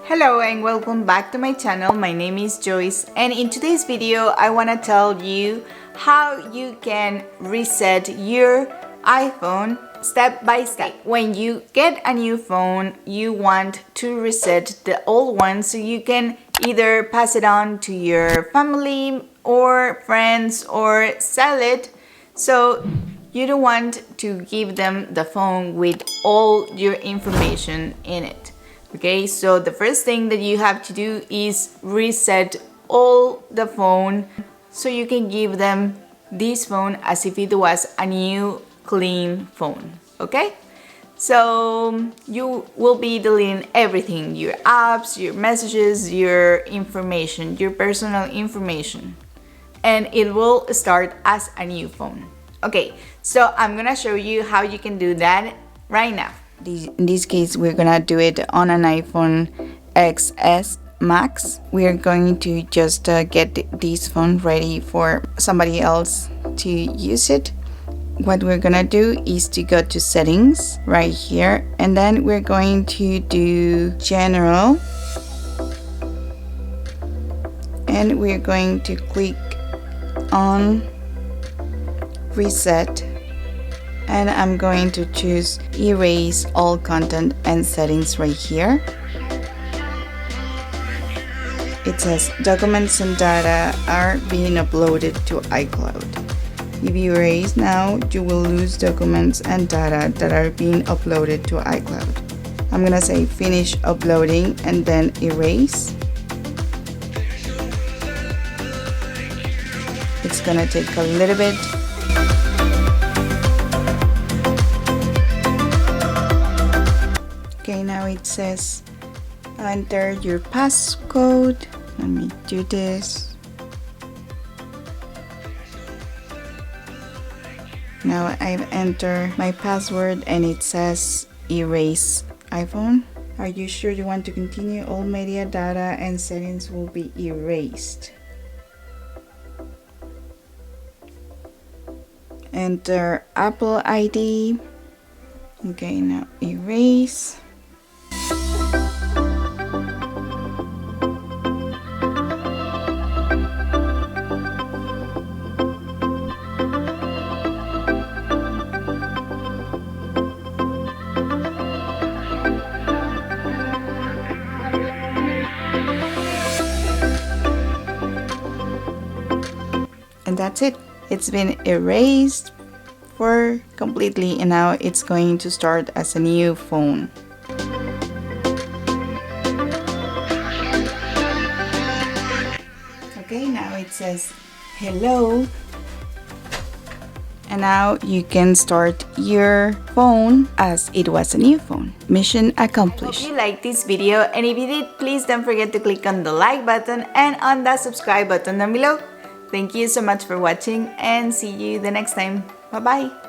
Hello and welcome back to my channel. My name is Joyce, and in today's video I want to tell you how you can reset your iPhone step by step. When you get a new phone, you want to reset the old one so you can either pass it on to your family or friends or sell it. So you don't want to give them the phone with all your information in it. Okay, so the first thing that you have to do is reset all the phone so you can give them this phone as if it was a new clean phone. Okay, so you will be deleting everything, your apps, your messages, your information, your personal information, and it will start as a new phone. Okay, so I'm gonna show you how you can do that right now. In this case, we're gonna do it on an iPhone XS Max. We are going to just get this phone ready for somebody else to use it. What we're gonna do is to go to settings right here, and then we're going to do general, and we're going to click on reset, and I'm going to choose erase all content and settings right here. It says documents and data are being uploaded to iCloud. If you erase now, you will lose documents and data that are being uploaded to iCloud. I'm gonna say finish uploading and then erase. It's gonna take a little bit. Okay, now it says enter your passcode. Let me do this. Now I've entered my password and it says erase iPhone. Are you sure you want to continue? All media data and settings will be erased. Enter Apple ID. Okay, now erase. And that's it. It's been erased for completely, and now it's going to start as a new phone. Okay, now it says hello, and now you can start your phone as it was a new phone. Mission accomplished. I hope you liked this video, and if you did, please don't forget to click on the like button and on the subscribe button down below. Thank you so much for watching, and see you the next time. Bye bye.